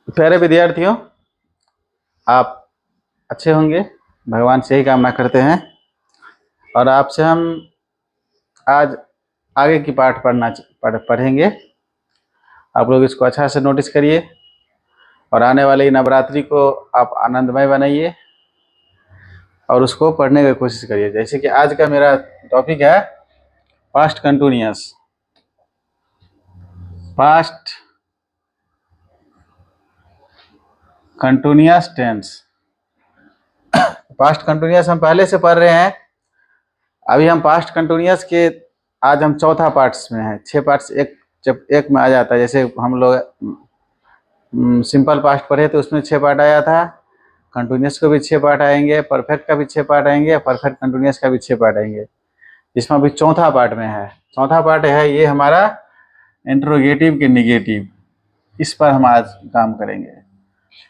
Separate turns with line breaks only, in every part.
प्यारे विद्यार्थियों, आप अच्छे होंगे, भगवान से ही कामना करते हैं। और आपसे हम आज आगे की पाठ पढ़ेंगे। आप लोग इसको अच्छा से नोटिस करिए और आने वाली नवरात्रि को आप आनंदमय बनाइए और उसको पढ़ने की कोशिश करिए। जैसे कि आज का मेरा टॉपिक है past continuous. Past continuous tense. Past continuous हम पहले से पढ़ रहे हैं। अभी हम पास्ट कंटिन्यूअस के आज हम चौथा पार्ट्स में हैं। 6 पार्ट्स एक में आ जाता है। जैसे हम लोग सिंपल पास्ट पढ़े तो उसमें 6 पार्ट आया था। कंटिन्यूअस को भी 6 पार्ट आएंगे, परफेक्ट का भी 6 पार्ट आएंगे, परफेक्ट कंटिन्यूअस का भी 6 पार्ट आएंगे। जिसमें अभी चौथा पार्ट में है। चौथा पार्ट है ये हमारा इंट्रोगेटिव के निगेटिव। इस पर हम आज काम करेंगे,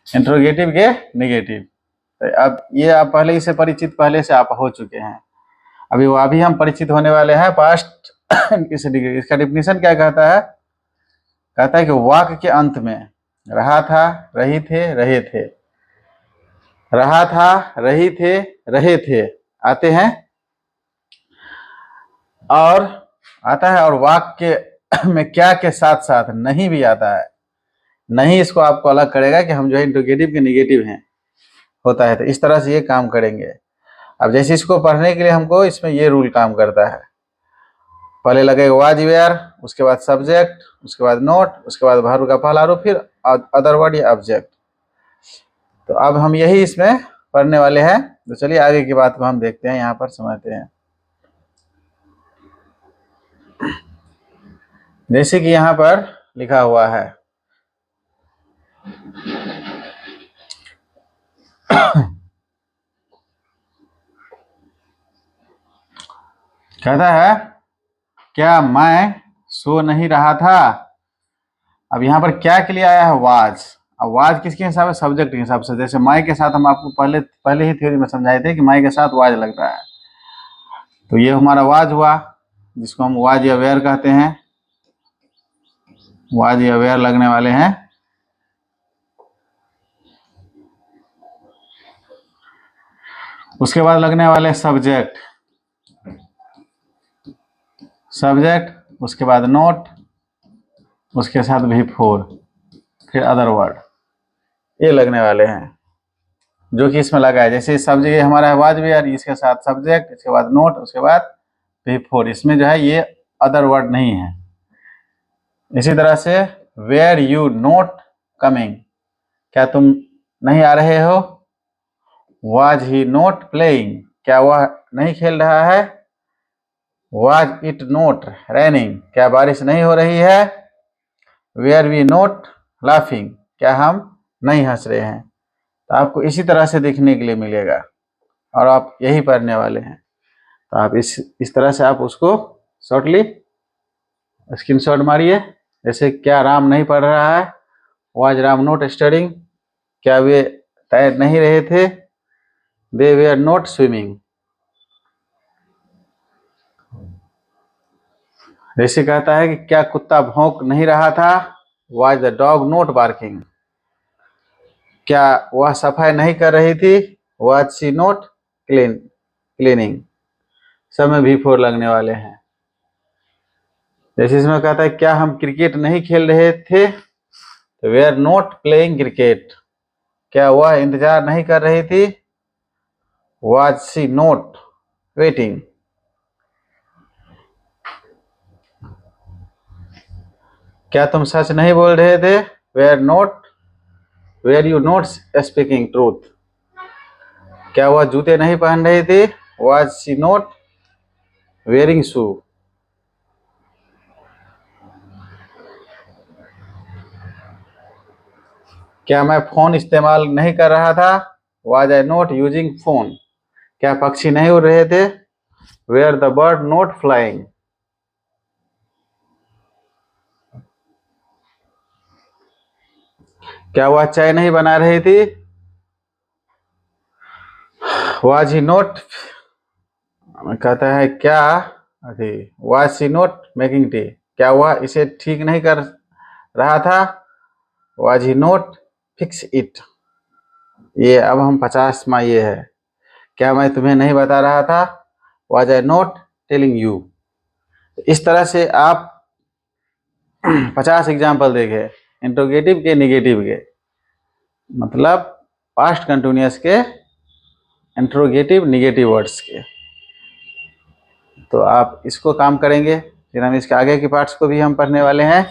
इंट्रोगेटिव के निगेटिव। तो अब ये आप पहले ही से परिचित, पहले से आप हो चुके हैं। अभी हम परिचित होने वाले हैं पास्ट किस डिग्री। इसका डिफिनीशन क्या कहता है? कहता है कि वाक्य के अंत में रहा था, रही थे, रहे थे, रहा था, रही थे, रहे थे आते हैं और आता है। और वाक्य में क्या के साथ साथ नहीं भी आता है। नहीं इसको आपको अलग करेगा कि हम जो है इंट्रोगेटिव के निगेटिव हैं होता है। तो इस तरह से ये काम करेंगे। अब जैसे इसको पढ़ने के लिए हमको इसमें ये रूल काम करता है। पहले लगेगा वाज वेयर, उसके बाद सब्जेक्ट, उसके बाद नोट, उसके बाद वर्ब का पहला रूप, फिर अदर वर्ड या ऑब्जेक्ट। तो अब हम यही इसमें पढ़ने वाले हैं। तो चलिए आगे की बात को हम देखते हैं, यहाँ पर समझते हैं। जैसे कि यहाँ पर लिखा हुआ है कहता है क्या मैं सो नहीं रहा था। अब यहाँ पर क्या के लिए आया है? वाज। अब वाज किसके हिसाब से? सब्जेक्ट के हिसाब से। जैसे माई के साथ हम आपको पहले ही थ्योरी में समझाए थे कि माई के साथ वाज लगता है। तो ये हमारा वाज हुआ, जिसको हम वाज या वेयर कहते हैं। वाज या वेयर लगने वाले हैं। उसके बाद लगने वाले सब्जेक्ट, सब्जेक्ट, उसके बाद नोट, उसके साथ भी फोर, फिर अदर वर्ड, ये लगने वाले हैं जो कि इसमें लगा है। जैसे सब्जेक्ट हमारा है वाज वेयर, इसके साथ सब्जेक्ट, इसके बाद नोट, उसके बाद भी फोर। इसमें जो है ये अदर वर्ड नहीं है। इसी तरह से वेयर यू नोट कमिंग, क्या तुम नहीं आ रहे हो? वाज ही नोट प्लेइंग, क्या वह नहीं खेल रहा है? वाज इट नोट रेनिंग, क्या बारिश नहीं हो रही है? वेयर वी नोट लाफिंग, क्या हम नहीं हंस रहे हैं? तो आपको इसी तरह से देखने के लिए मिलेगा और आप यही पढ़ने वाले हैं। तो आप इस तरह से आप उसको शॉर्टली स्क्रीनशॉट मारिए। जैसे क्या राम नहीं पढ़ रहा है? वाज राम नोट स्टडिंग, क्या वे तैर नहीं रहे थे? दे वेयर नोट स्विमिंग। जैसे कहता है कि क्या कुत्ता भौंक नहीं रहा था? Was the dog note barking, क्या वह सफाई नहीं कर रही थी? Was she note cleaning. सब में भी फोर लगने वाले हैं। जैसे इसमें कहता है क्या हम क्रिकेट नहीं खेल रहे थे? तो were not playing cricket, क्या वह इंतजार नहीं कर रही थी? Was she not waiting. क्या तुम सच नहीं बोल रहे थे? Were you not speaking truth, क्या वह जूते नहीं पहन रही थी? Was she not wearing shoe. क्या मैं फोन इस्तेमाल नहीं कर रहा था? Was I not using phone, क्या पक्षी नहीं उड़ रहे थे? Were the bird not flying. क्या वह चाय नहीं बना रही थी? वाज ही नोट, कहता है क्या अभी was she not making tea, क्या हुआ इसे ठीक नहीं कर रहा था, was he not fix it. ये अब हम 50वां ये है, क्या मैं तुम्हें नहीं बता रहा था, was I not telling you. इस तरह से आप 50 एग्जाम्पल देखे इंट्रोगेटिव के, निगेटिव के, मतलब पास्ट कंटिन्यूअस के, इंट्रोगेटिव निगेटिव वर्ड्स के। तो आप इसको काम करेंगे, फिर हम इसके आगे के पार्ट्स को भी हम पढ़ने वाले हैं।